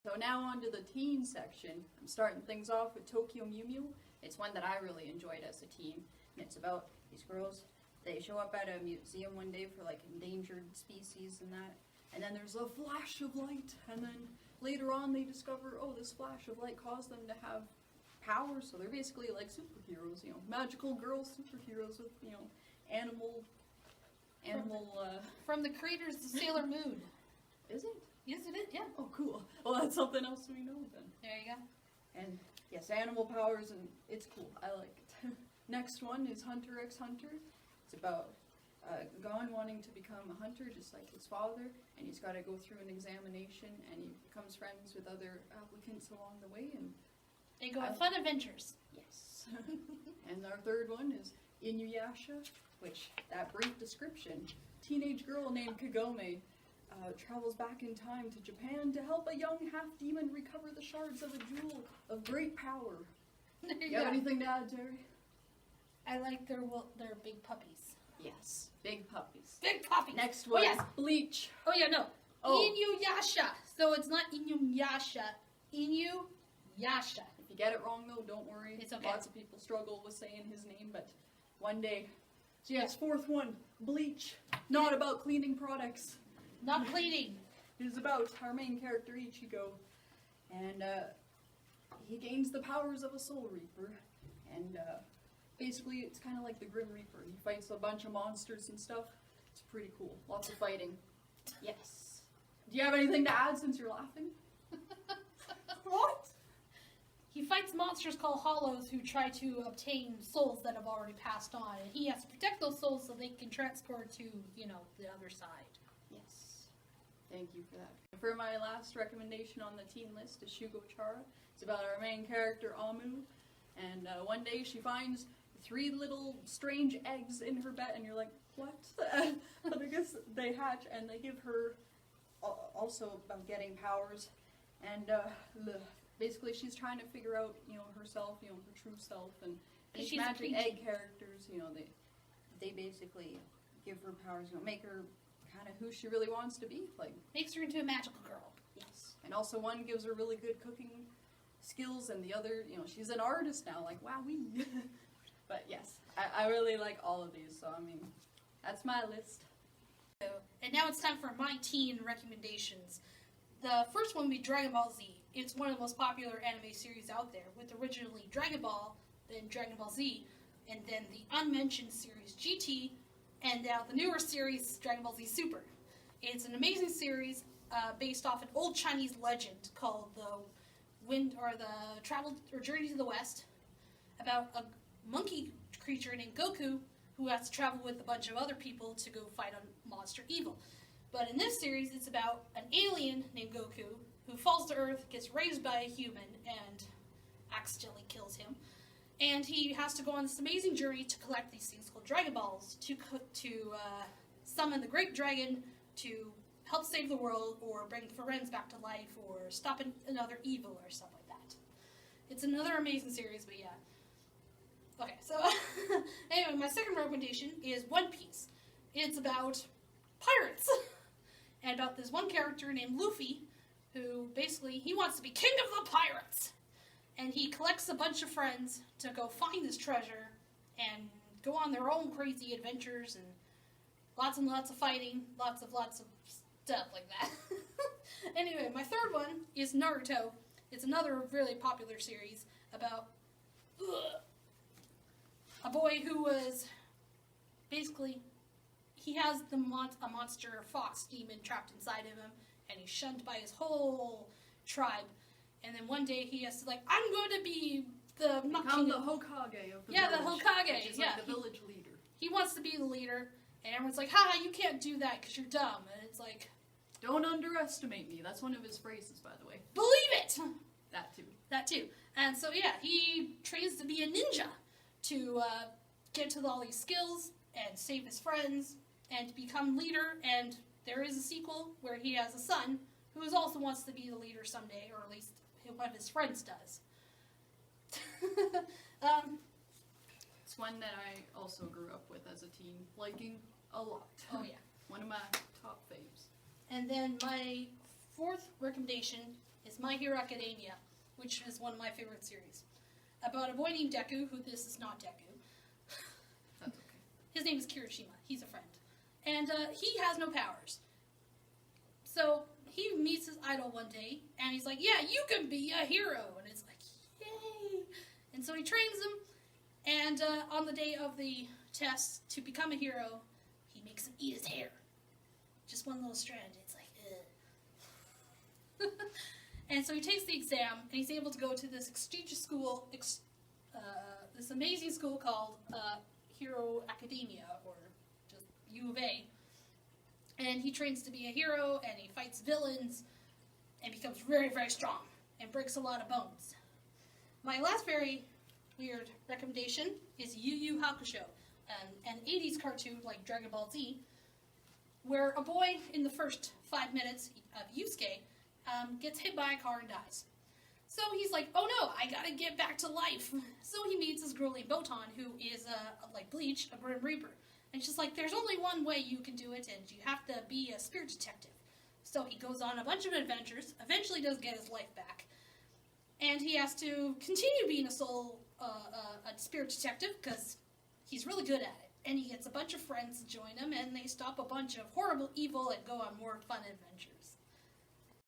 So now on to the teen section. I'm starting things off with Tokyo Mew Mew. It's one that I really enjoyed as a teen. And it's about these girls. They show up at a museum one day for like endangered species and that. And then there's a flash of light. And then later on they discover, oh, this flash of light caused them to have powers. So they're basically like superheroes, you know, magical girl superheroes with, you know, animal. From the creators of Sailor Moon. Is it? Yes, it is, yeah. Oh, cool. Well, that's something else we know then. There you go. And yes, animal powers, and it's cool. I like it. Next one is Hunter x Hunter. It's about Gon wanting to become a hunter just like his father, and he's got to go through an examination, and he becomes friends with other applicants along the way. And they go on fun adventures. Yes. And our third one is Inuyasha, which, that brief description, teenage girl named Kagome travels back in time to Japan to help a young half-demon recover the shards of a jewel of great power. You have anything to add, Terry? I like their big puppies. Yes, big puppies. Big puppies! Next one, yes. Bleach. Oh yeah, no. Oh. Inuyasha. So it's not Inuyasha. Inuyasha. If you get it wrong though, don't worry. It's okay. Lots of people struggle with saying his name, but one day. So yes, fourth one, Bleach. Not about cleaning products. Not cleaning. It is about our main character, Ichigo. And he gains the powers of a Soul Reaper. And basically it's kind of like the Grim Reaper. He fights a bunch of monsters and stuff. It's pretty cool. Lots of fighting. Yes. Do you have anything to add since you're laughing? What? He fights monsters called Hollows who try to obtain souls that have already passed on. And he has to protect those souls so they can transport to, you know, the other side. Yes. Thank you for that. For my last recommendation on the teen list is Shugo Chara. It's about our main character, Amu. And one day she finds 3 little strange eggs in her bed, and you're like, what? But I guess they hatch, and they give her also about getting powers. And basically she's trying to figure out, you know, herself, you know, her true self. And these magic egg characters, you know, they basically give her powers, you know, make her kind of who she really wants to be. Like, makes her into a magical girl. Yes. And also one gives her really good cooking skills, and the other, you know, she's an artist now, like, wowee. But yes, I really like all of these, so I mean, that's my list. And now it's time for my teen recommendations. The first one would be Dragon Ball Z. It's one of the most popular anime series out there, with originally Dragon Ball, then Dragon Ball Z, and then the unmentioned series GT, and now the newer series, Dragon Ball Z Super. It's an amazing series based off an old Chinese legend called the Journey to the West, about a monkey creature named Goku who has to travel with a bunch of other people to go fight a monster evil. But in this series, it's about an alien named Goku who falls to Earth, gets raised by a human, and accidentally kills him. And he has to go on this amazing journey to collect these things called Dragon Balls to summon the Great Dragon to help save the world, or bring friends back to life, or stop another evil, or stuff like that. It's another amazing series, but yeah. Okay, so anyway, my second recommendation is One Piece. It's about pirates, and about this one character named Luffy, who basically, he wants to be king of the pirates. And he collects a bunch of friends to go find this treasure and go on their own crazy adventures and lots of fighting, lots of stuff like that. Anyway, my third one is Naruto. It's another really popular series about a boy who was basically, he has a monster fox demon trapped inside of him, and he's shunned by his whole tribe. And then one day he has to, like, I'm going to be the Become the Hokage of the village. the Hokage. Which is like the village leader. He wants to be the leader, and everyone's like, haha, you can't do that because you're dumb. And it's like, don't underestimate me. That's one of his phrases, by the way. believe it! That too. And so, yeah, he trains to be a ninja to get to all these skills and save his friends and become leader. And there is a sequel where he has a son who also wants to be the leader someday, or at least one of his friends does. It's one that I also grew up with as a teen, liking a lot. Oh yeah. One of my top faves. And then my fourth recommendation is My Hero Academia, which is one of my favorite series. About a boy named Deku, who this is not Deku. That's okay. His name is Kirishima. He's a friend. And he has no powers. So he meets his idol one day, and he's like, yeah, you can be a hero. And it's like, yay. And so he trains him, and on the day of the test to become a hero, he makes him eat his hair. Just one little strand. It's like, ugh. And so he takes the exam, and he's able to go to this prestigious school, this amazing school called Hero Academia, or just U of A. And he trains to be a hero, and he fights villains, and becomes very, very strong, and breaks a lot of bones. My last very weird recommendation is Yuyu Hakusho, an 80s cartoon like Dragon Ball Z, where a boy in the first 5 minutes of Yusuke gets hit by a car and dies. So he's like, oh no, I gotta get back to life. So he meets this girl named Botan, who is, like Bleach, a Grim Reaper. And she's like, there's only one way you can do it, and you have to be a spirit detective. So he goes on a bunch of adventures, eventually does get his life back, and he has to continue being a spirit detective, because he's really good at it. And he gets a bunch of friends to join him, and they stop a bunch of horrible evil and go on more fun adventures.